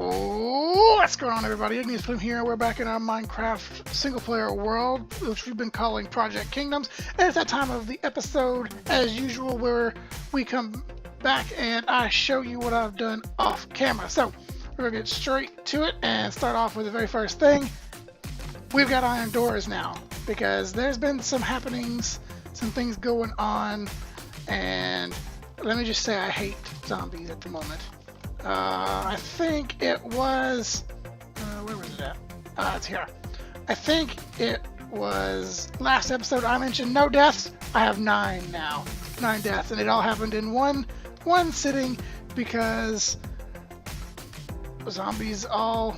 Oh, what's going on, everybody? Igneous Plume here. We're back in our Minecraft single-player world, which we've been calling Project Kingdoms. And it's that time of the episode, as usual, where we come back and I show you what I've done off camera. So we're gonna get straight to it and start off with the very first thing. We've got iron doors now because there's been some happenings, some things going on, and let me just say I hate zombies at the moment. I think it was, where was it at? It's here. I think it was last episode I mentioned no deaths. I have 9 now. 9 deaths, and it all happened in one sitting because zombies all...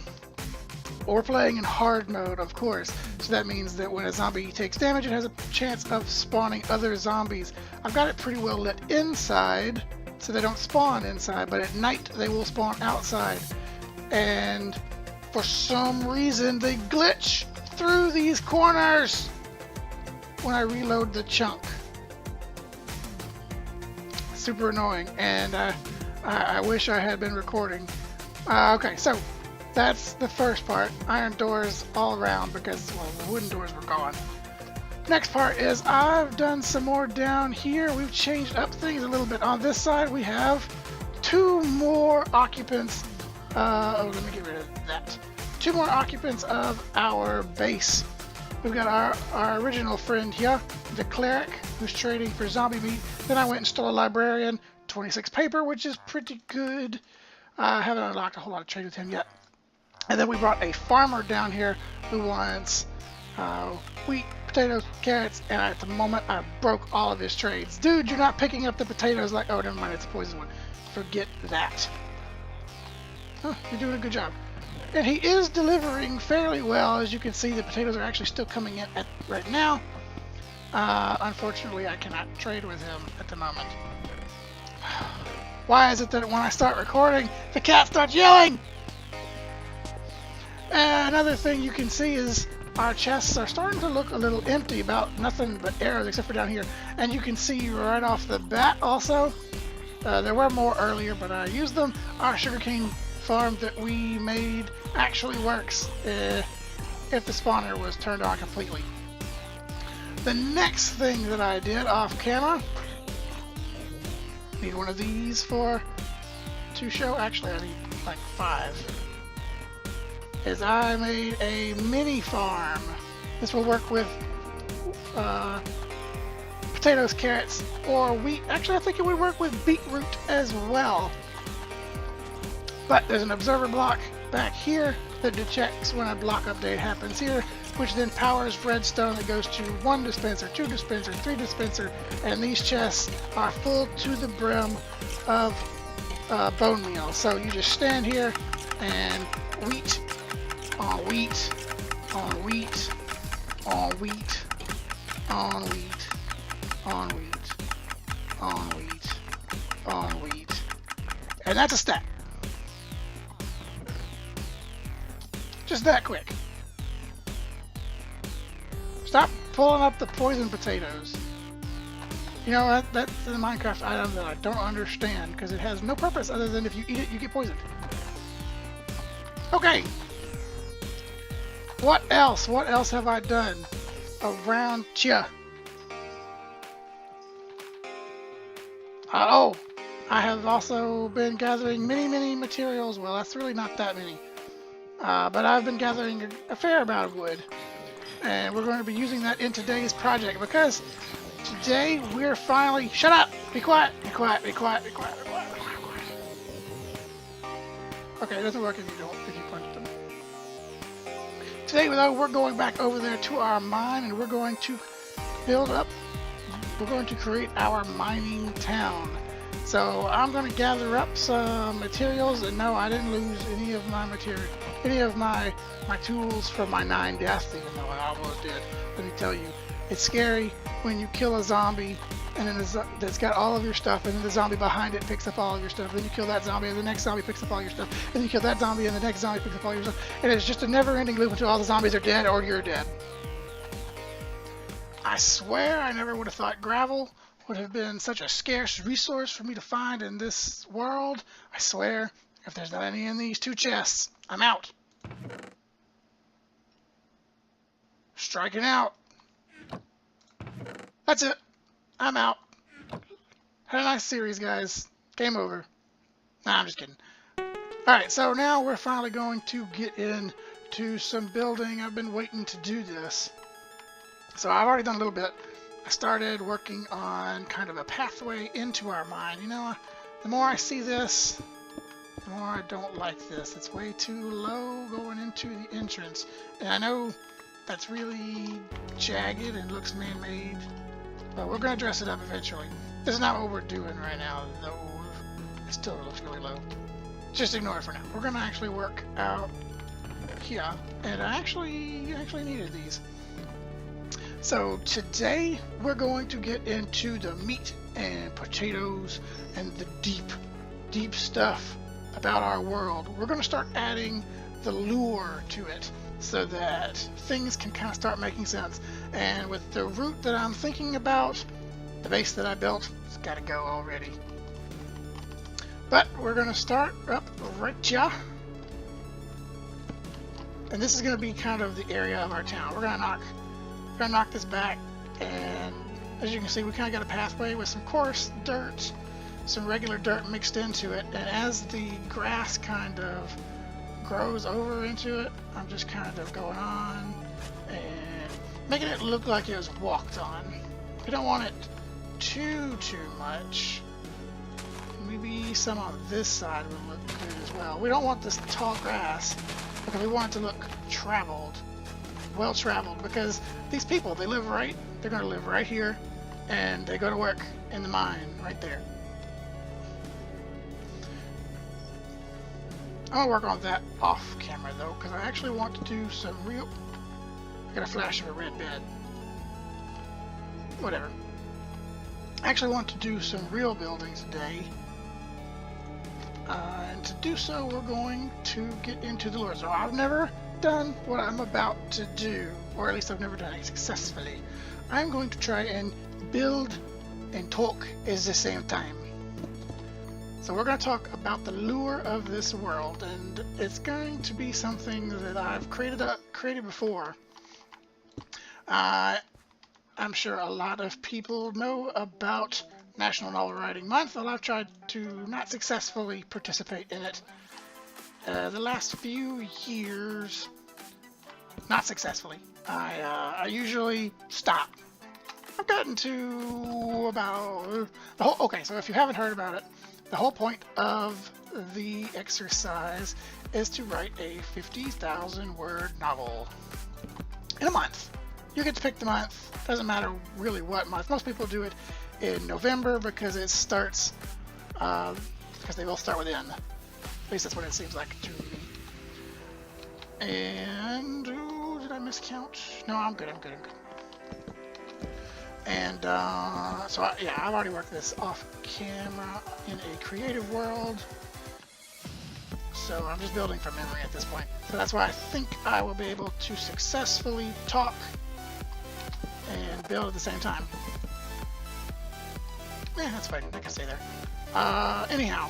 We're playing in hard mode, of course, so that means that when a zombie takes damage, it has a chance of spawning other zombies. I've got it pretty well lit inside, so they don't spawn inside, but at night they will spawn outside. And for some reason, they glitch through these corners when I reload the chunk. Super annoying, and I wish I had been recording. Okay, so that's the first part. Iron doors all around because, well, the wooden doors were gone. Next part is I've done some more down here. We've changed up things a little bit. On this side, we have 2 more occupants. Let me get rid of that. 2 more occupants of our base. We've got our original friend here, the cleric, who's trading for zombie meat. Then I went and stole a librarian, 26 paper, which is pretty good. I haven't unlocked a whole lot of trade with him yet. And then we brought a farmer down here who wants wheat, potatoes, carrots, and at the moment I broke all of his trades. Dude, you're not picking up the potatoes like... Oh, never mind, it's a poison one. Forget that. Huh, you're doing a good job. And he is delivering fairly well. As you can see, the potatoes are actually still coming in right now. Unfortunately, I cannot trade with him at the moment. Why is it that when I start recording, the cat starts yelling? Another thing you can see is our chests are starting to look a little empty, about nothing but arrows except for down here. And you can see right off the bat also, there were more earlier, but I used them. Our sugarcane farm that we made actually works if the spawner was turned on completely. The next thing that I did off camera, need one of these to show, actually I need like 5. Is I made a mini farm. This will work with potatoes, carrots, or wheat. Actually, I think it would work with beetroot as well. But there's an observer block back here that detects when a block update happens here, which then powers redstone that goes to 1 dispenser, 2 dispenser, 3 dispenser, and these chests are full to the brim of bone meal. So you just stand here and wheat on wheat, on wheat, on wheat, on wheat, on wheat, on wheat, on wheat. And that's a stack. Just that quick. Stop pulling up the poison potatoes. You know, that's the Minecraft item that I don't understand because it has no purpose other than if you eat it, you get poisoned. Okay. What else? What else have I done around here? Oh, I have also been gathering many materials. Well, that's really not that many. But I've been gathering a fair amount of wood. And we're going to be using that in today's project because today we're finally... Shut up! Be quiet! Be quiet! Be quiet! Be quiet! Be quiet! Be quiet! Be quiet. Okay, it doesn't work if you punch them. Today, though, we're going back over there to our mine and we're going to create our mining town. So I'm going to gather up some materials, and no, I didn't lose any of my my tools from my 9 deaths, even though I almost did. Let me tell you, it's scary when you kill a zombie and then that's got all of your stuff, and then the zombie behind it picks up all of your stuff. Then you kill that zombie, and the next zombie picks up all your stuff. And then you kill that zombie, and the next zombie picks up all your stuff. And it's just a never-ending loop until all the zombies are dead or you're dead. I swear I never would have thought gravel would have been such a scarce resource for me to find in this world. I swear. If there's not any in these 2 chests, I'm out. Striking out. That's it. I'm out. Had a nice series, guys. Game over. Nah, I'm just kidding. Alright, so now we're finally going to get into some building. I've been waiting to do this. So I've already done a little bit. I started working on kind of a pathway into our mine. You know, the more I see this, the more I don't like this. It's way too low going into the entrance. And I know that's really jagged and looks man-made, but we're going to dress it up eventually. This is not what we're doing right now, though. It still looks really low. Just ignore it for now. We're going to actually work out here, and I actually needed these. So today we're going to get into the meat and potatoes and the deep stuff about our world. We're going to start adding the lure to it so that things can kind of start making sense. And with the route that I'm thinking about, the base that I built, it's got to go already. But we're going to start up right here. And this is going to be kind of the area of our town. We're going to knock this back, and as you can see, we kind of got a pathway with some coarse dirt, some regular dirt mixed into it, and as the grass kind of grows over into it, I'm just kind of going on and making it look like it was walked on. We don't want it too much. Maybe some on this side would look good as well. We don't want this tall grass because we want it to look traveled, well traveled, because these people, they're going to live right here, and they go to work in the mine right there. I'm going to work on that off camera though, because I actually want to do some real... I got a flash of a red bed. Whatever. I actually want to do some real building today. And to do so, we're going to get into the lore. So I've never done what I'm about to do, or at least I've never done it successfully. I'm going to try and build and talk at the same time. So we're going to talk about the lure of this world, and it's going to be something that I've created before. I'm sure a lot of people know about National Novel Writing Month, although I've tried to not successfully participate in it the last few years. Not successfully. I usually stop. I've gotten to about... okay, so if you haven't heard about it, the whole point of the exercise is to write a 50,000 word novel in a month. You get to pick the month. Doesn't matter really what month. Most people do it in November because it starts, because they will start with N. At least that's what it seems like to me. And, ooh, did I miscount? No, I'm good. And, so yeah, I've already worked this off camera in a creative world. So I'm just building from memory at this point. So that's why I think I will be able to successfully talk and build at the same time. That's fine. I can stay there. Anyhow,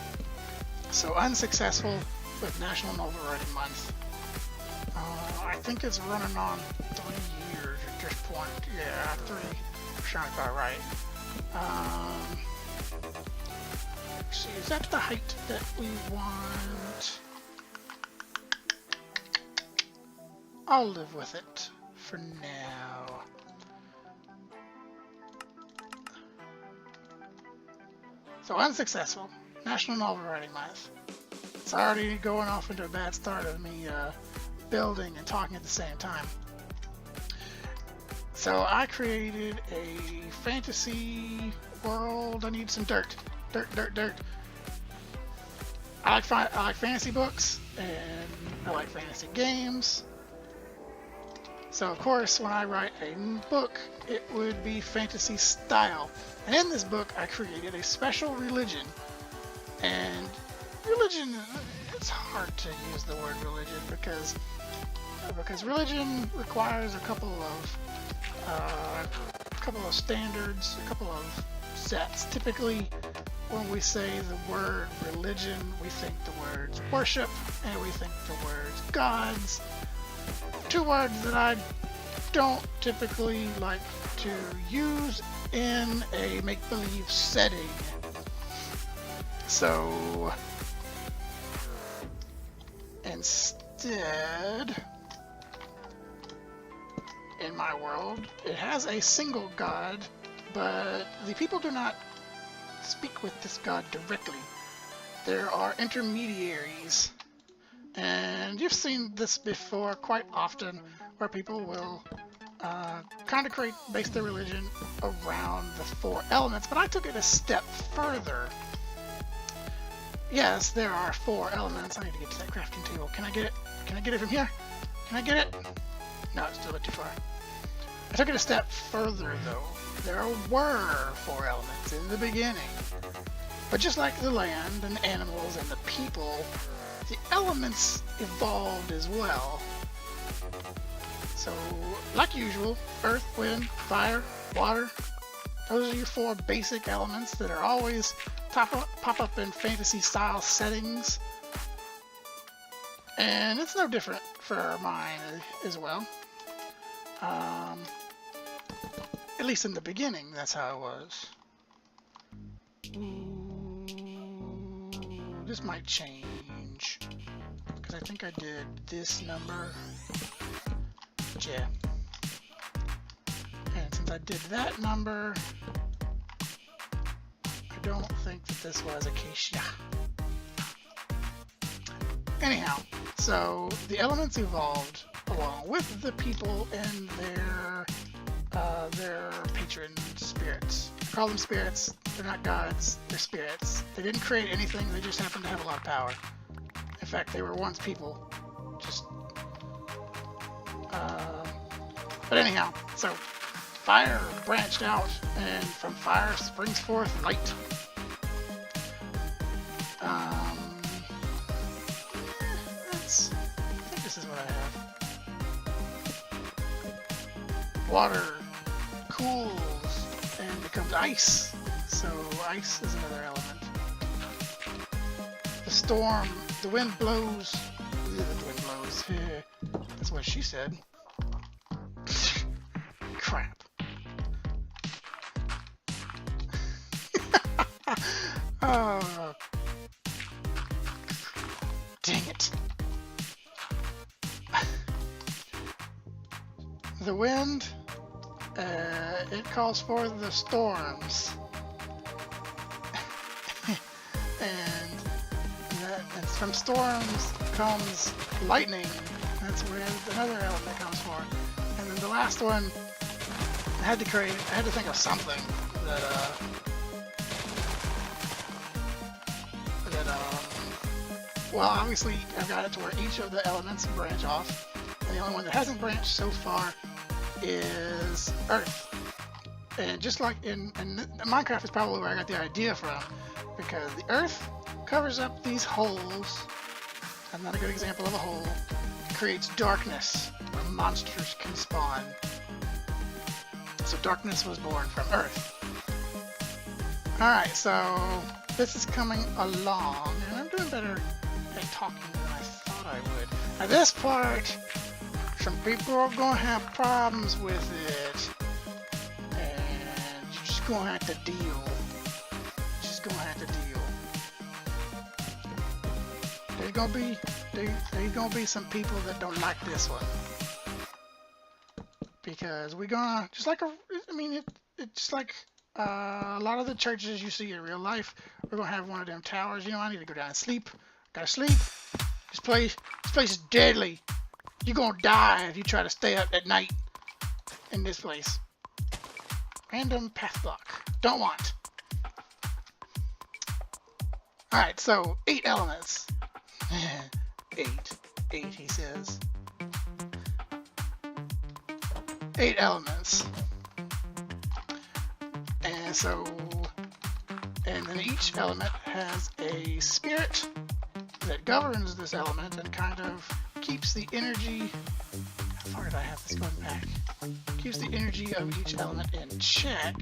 so unsuccessful with National Novel Writing Month. I think it's running on 3 years at this point. Yeah, 3. Sounds about right. Let's see, is that the height that we want? I'll live with it for now. So unsuccessful. National Novel Writing Month. It's already going off into a bad start of me building and talking at the same time. So I created a fantasy world. I need some dirt. Dirt. I like fantasy books, and I like fantasy games. So of course, when I write a book, it would be fantasy style. And in this book, I created a special religion. And religion, it's hard to use the word religion because religion requires a couple of standards, a couple of sets. Typically, when we say the word religion, we think the words worship and we think the words gods. Two words that I don't typically like to use in a make-believe setting. So instead, in my world, it has a single god, but the people do not speak with this god directly. There are intermediaries, and you've seen this before quite often, where people will kind of base their religion around the four elements, but I took it a step further. Yes, there are four elements. I need to get to that crafting table. Can I get it? Can I get it from here? Can I get it? No, it's still a bit too far. I took it a step further, though. There were four elements in the beginning. But just like the land and the animals and the people, the elements evolved as well. So, like usual, earth, wind, fire, water, those are your four basic elements that are always pop up in fantasy-style settings. And it's no different for mine as well. At least in the beginning, that's how it was. Ooh, this might change, because I think I did this number. Yeah. And since I did that number, I don't think that this was acacia. Anyhow, so the elements evolved along with the people and their patron spirits. I call them spirits. They're not gods. They're spirits. They didn't create anything. They just happen to have a lot of power. In fact, they were once people. Just. But anyhow, so fire branched out, and from fire springs forth light. I think this is what I have. Water cools and becomes ice. So ice is another element. The storm, the wind blows. The wind blows. That's what she said. Crap. Oh. Dang it. The wind, it calls for the storms. and from storms comes lightning. That's where another element comes for. And then the last one, I had to think of something that well, obviously I've got it to where each of the elements branch off, and the only one that hasn't branched so far is Earth. And just like in Minecraft is probably where I got the idea from, because the Earth covers up these holes. I'm not a good example of a hole. It creates darkness where monsters can spawn. So darkness was born from Earth. Alright, so this is coming along, and I'm doing better at talking than I thought I would. Now this part, some people are going to have problems with it, and you're just going to have to deal. There's going to be some people that don't like this one. Because we're gonna, just like it's just like a lot of the churches you see in real life, we're gonna have one of them towers. You know, I need to go down and sleep. Gotta sleep. This place is deadly. You're gonna die if you try to stay up at night in this place. Random path block. Don't want. Alright, so 8 elements. 8, he says. 8 elements. And so, and then each element has a spirit that governs this element and kind of keeps the energy. How far did I have this going back? Keeps the energy of each element in check.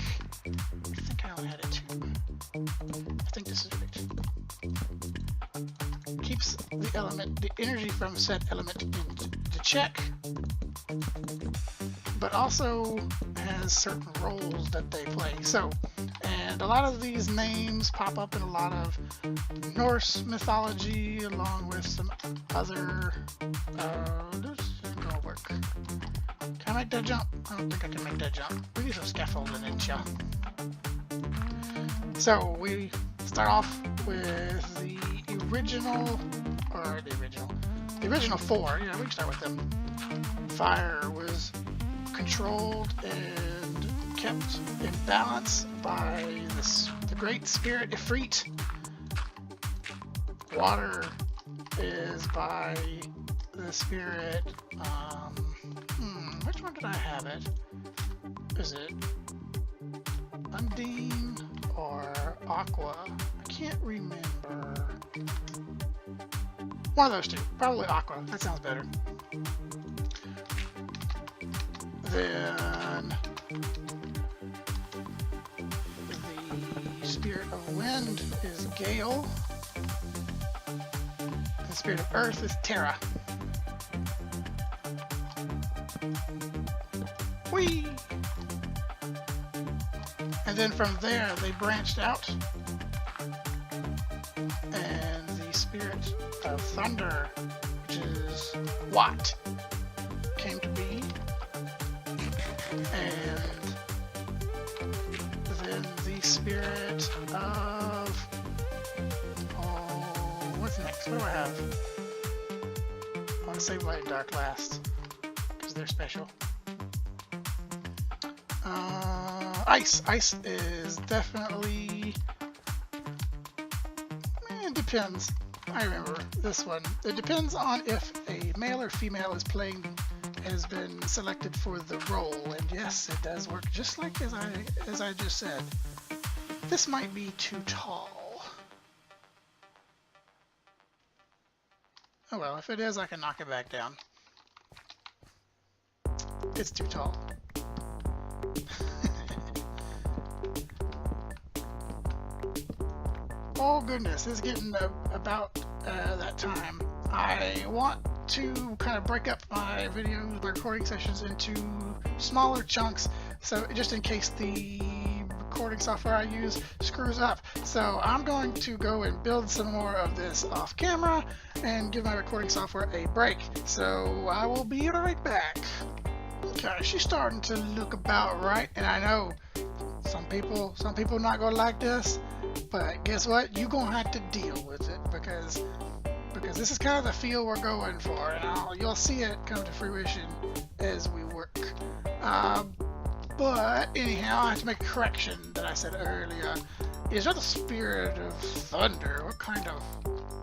I think I only had it 2. I think the energy from said element into check, but also has certain roles that they play. So, and a lot of these names pop up in a lot of Norse mythology, along with some other. This is gonna work. Can I make that jump? I don't think I can make that jump. We need some scaffolding in ya. So we start off with the original four. Yeah, we can start with them. Fire was controlled and kept in balance by the great spirit Ifrit. Water is by the spirit. Which one did I have it? Is it Undine or Aqua? I can't remember. One of those two. Probably Aqua. That sounds better. Then the spirit of wind is Gale. The spirit of earth is Terra. Whee! And then from there they branched out, and the spirit of thunder, which is Wat, came to be. And then the spirit of, what's next? What do I have? I want to save Light and Dark last, because they're special. Ice. Ice is definitely, it depends. I remember this one. It depends on if a male or female has been selected for the role, and yes, it does work just like as I just said. This might be too tall. Oh well, if it is, I can knock it back down. It's too tall. Oh goodness, it's getting about that time. I want to kind of break up my videos, my recording sessions into smaller chunks, so just in case the recording software I use screws up. So I'm going to go and build some more of this off camera and give my recording software a break. So I will be right back. Okay, she's starting to look about right, and I know some people not gonna like this, but guess what? You're gonna have to deal with it because this is kind of the feel we're going for, and you'll see it come to fruition as we work. But anyhow, I have to make a correction that I said earlier. It's not the spirit of thunder. What kind of?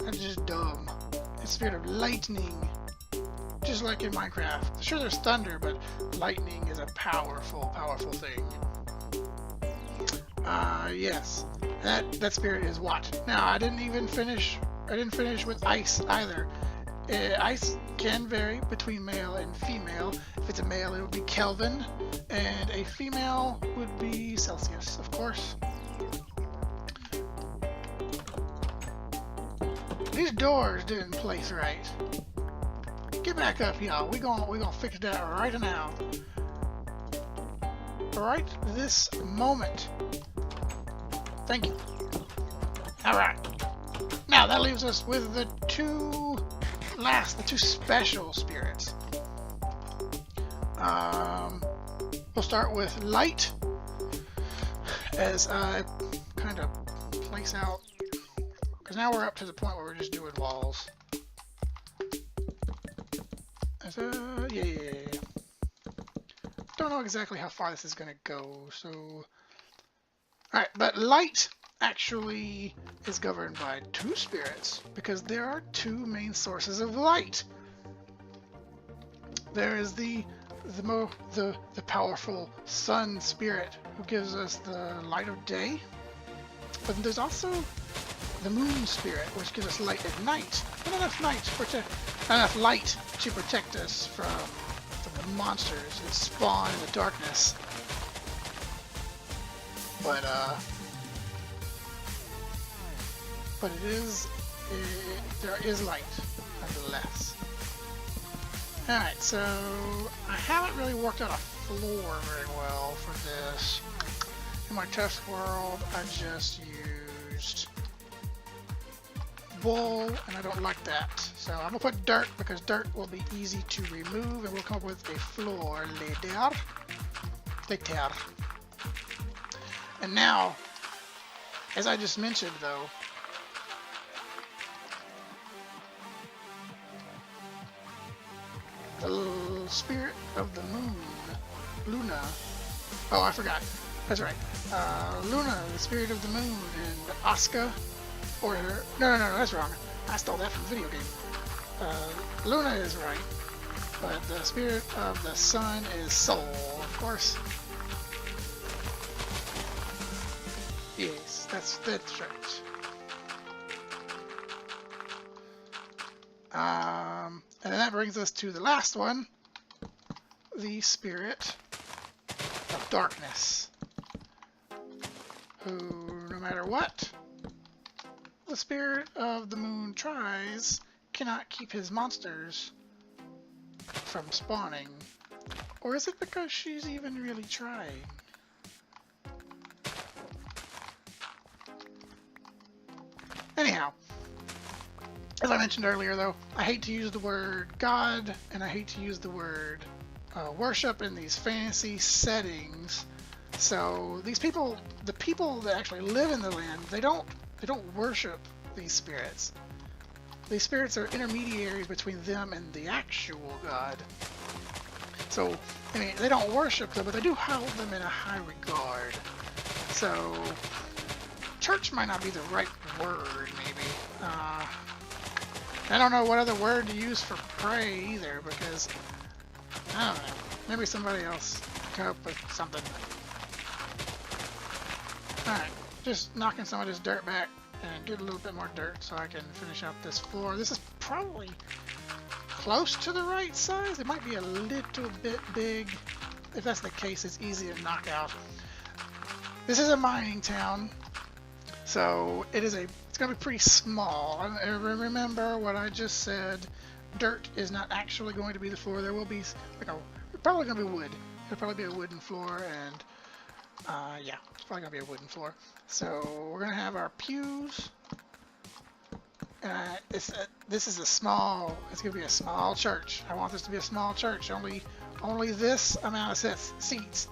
That's just dumb. It's the spirit of lightning. Just like in Minecraft. Sure, there's thunder, but lightning is a powerful thing. Yes. That spirit is Wat. Now, I didn't finish with ice either. Ice can vary between male and female. If it's a male, it would be Kelvin, and a female would be Celsius, of course. These doors didn't place right. Get back up, y'all. We gonna fix that right now. Right this moment. Thank you. Alright. Now that leaves us with the two special spirits. We'll start with light, as I kind of place out, because now we're up to the point where we're just doing walls. Yeah. Don't know exactly how far this is gonna go, so. Alright, but light actually is governed by two spirits, because there are two main sources of light. There is the powerful sun spirit, who gives us the light of day, but then there's also the moon spirit, which gives us light at night. Not enough light to protect us from the monsters that spawn in the darkness. But there is light, nonetheless. Alright, so I haven't really worked out a floor very well for this. In my test world, I just used wool, and I don't like that. So I'm gonna put dirt because dirt will be easy to remove, and we'll come up with a floor later. And now, as I just mentioned though, the spirit of the moon, Luna. Oh, I forgot. That's right. Luna, the spirit of the moon, and Asuka, or her. No, that's wrong. I stole that from the video game. Luna is right, but the spirit of the sun is Sol, of course. Yes, that's right. And then that brings us to the last one, the spirit of darkness, who, no matter what the spirit of the moon tries, cannot keep his monsters from spawning. Or is it because she's even really trying? Anyhow, as I mentioned earlier though, I hate to use the word God, and I hate to use the word worship in these fantasy settings. So these people, the people that actually live in the land, they don't worship these spirits. These spirits are intermediaries between them and the actual God. So, I mean, they don't worship them, but they do hold them in a high regard. So, church might not be the right word, maybe. I don't know what other word to use for pray either, because, I don't know, maybe somebody else come up with something. Alright, just knocking some of this dirt back and get a little bit more dirt so I can finish up this floor. This is probably close to the right size. It might be a little bit big. If that's the case, it's easy to knock out. This is a mining town, so it's going to be pretty small. And remember what I just said, dirt is not actually going to be the floor. There will be, probably going to be wood. It'll probably be a wooden floor, and yeah, it's probably going to be a wooden floor. So we're going to have our pews. This is a small, it's going to be a small church. I want this to be a small church. Only this amount of seats.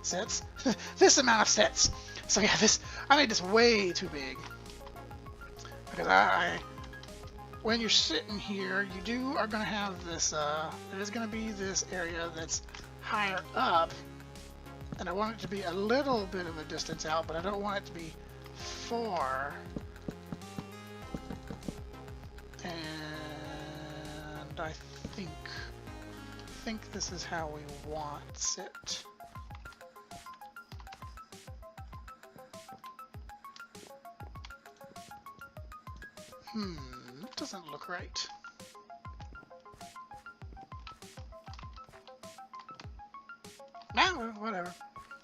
This amount of sets. So yeah, I made this way too big. Because when you're sitting here, you are going to have this, there's going to be this area that's higher up. And I want it to be a little bit of a distance out, but I don't want it to be far. And I think this is how we want it. It doesn't look right. Nah, whatever.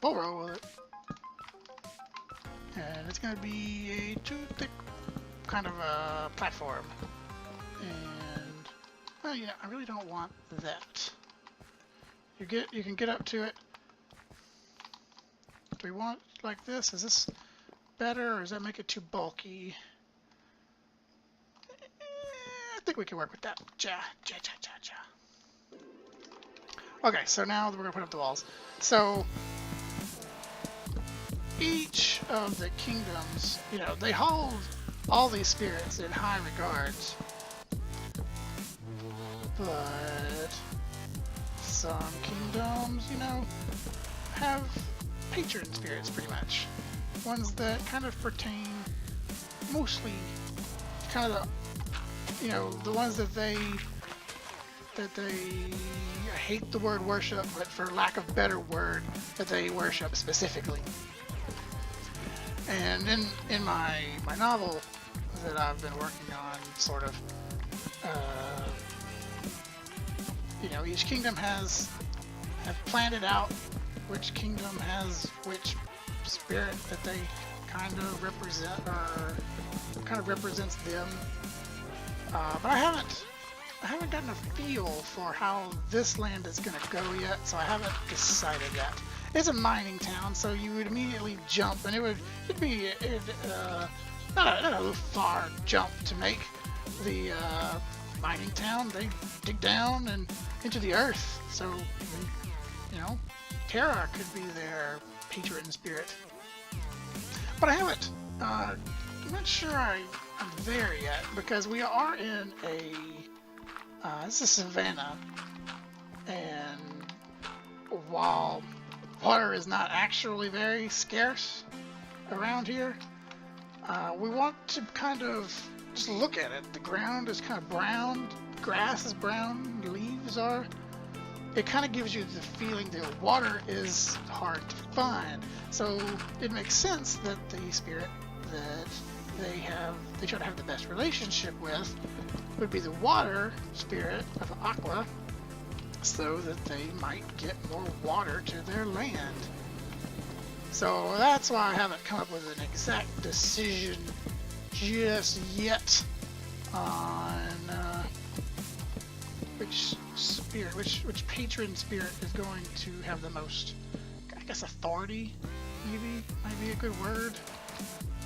We'll roll with it. And it's going to be a too thick kind of a platform. And, well, yeah, I really don't want that. You can get up to it. Do we want it like this? Is this better, or does that make it too bulky? I think we can work with that. Okay, so now we're going to put up the walls. So, each of the kingdoms, they hold all these spirits in high regards. But some kingdoms, have patron spirits pretty much. Ones that kind of pertain mostly kind of the ones that they I hate the word worship, but for lack of a better word, that they worship specifically. And in my novel that I've been working on, sort of, each kingdom have planned it out which kingdom has which spirit that they kind of represent, or kind of represents them. But I haven't I haven't gotten a feel for how this land is going to go yet, so I haven't decided yet. It's a mining town, so you would immediately jump, and it'd be not a far jump to make. The mining town, they dig down and into the earth, so you know, Terra could be their patron spirit. But I haven't. I'm not sure I'm there yet, because we are in a this is Savannah, and while water is not actually very scarce around here, we want to kind of just look at it. The ground is kind of brown, grass is brown, leaves are. It kind of gives you the feeling that water is hard to find. So it makes sense that the spirit that they try to have the best relationship with would be the water spirit of Aqua, so that they might get more water to their land. So that's why I haven't come up with an exact decision just yet on which patron spirit is going to have the most, I guess, authority, maybe might be a good word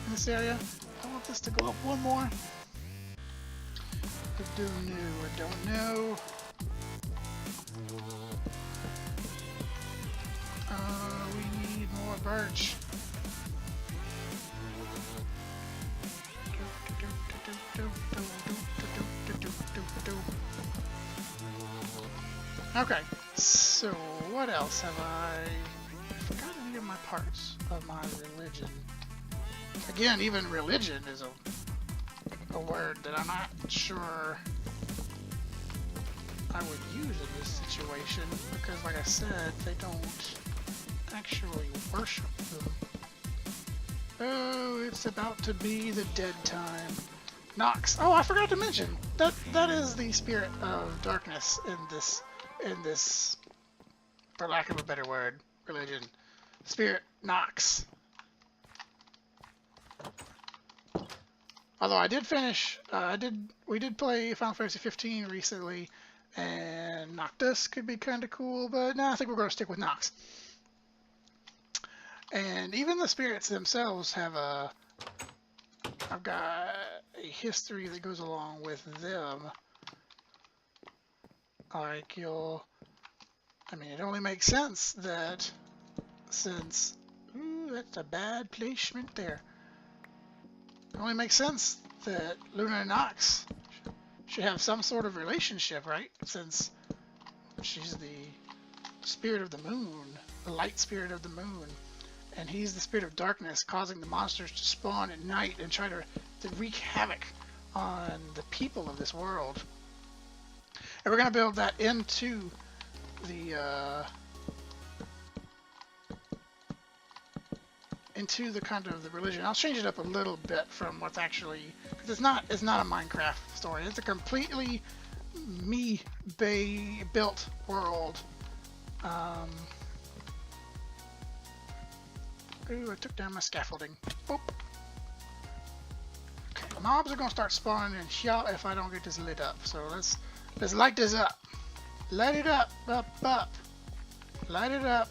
in this area. I want this to go up one more. I don't know. We need more birch. Okay, so what else have I forgotten any of my parts of my religion? Again, even religion is a word that I'm not sure I would use in this situation, because like I said, they don't actually worship them. Oh, it's about to be the dead time. Nox. Oh, I forgot to mention that is the spirit of darkness in this, for lack of a better word, religion. Spirit Nox. Although I did finish, we did play Final Fantasy 15 recently, and Noctis could be kind of cool, but no, I think we're going to stick with Nox. And even the spirits themselves have I've got a history that goes along with them. Like I mean, it only makes sense that since, ooh, that's a bad placement there. It only makes sense that Luna and Nox should have some sort of relationship, right? Since she's the spirit of the moon, the light spirit of the moon, and he's the spirit of darkness, causing the monsters to spawn at night and try to wreak havoc on the people of this world. And we're going to build that into the kind of the religion. I'll change it up a little bit from what's actually, because it's not a Minecraft story. It's a completely me built world. Ooh, I took down my scaffolding. Boop. Okay, the mobs are gonna start spawning in here if I don't get this lit up. So let's light this up. Light it up, up. Light it up.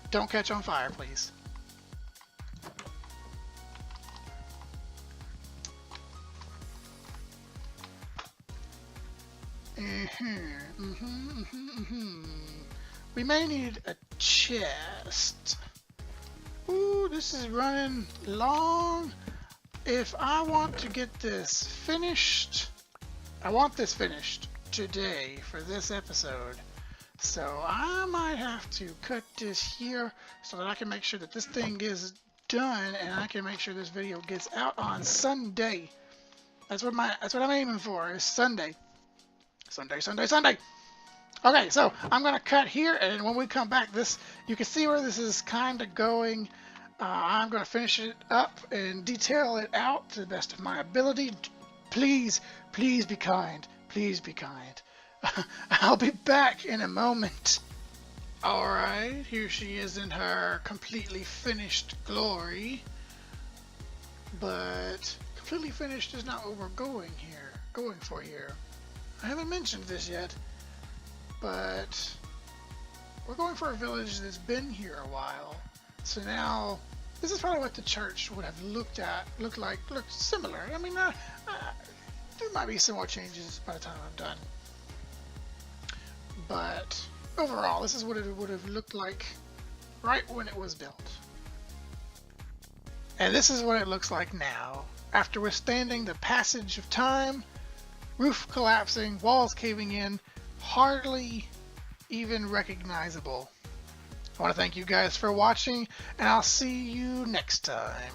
Don't catch on fire, please. We may need a chest. Ooh, this is running long. If I want to get this finished, I want this finished today for this episode. So I might have to cut this here so that I can make sure that this thing is done, and I can make sure this video gets out on Sunday. That's what I'm aiming for, is Sunday. Sunday. Okay, so I'm gonna cut here, and when we come back, you can see where this is kind of going. I'm gonna finish it up and detail it out to the best of my ability. Please be kind. Please be kind. I'll be back in a moment. Alright, here she is in her completely finished glory. But completely finished is not what we're going for here. I haven't mentioned this yet, but we're going for a village that's been here a while. So now, this is probably what the church would have looked similar. I mean, there might be some more changes by the time I'm done. But overall, this is what it would have looked like right when it was built. And this is what it looks like now, after withstanding the passage of time, roof collapsing, walls caving in, hardly even recognizable. I want to thank you guys for watching, and I'll see you next time.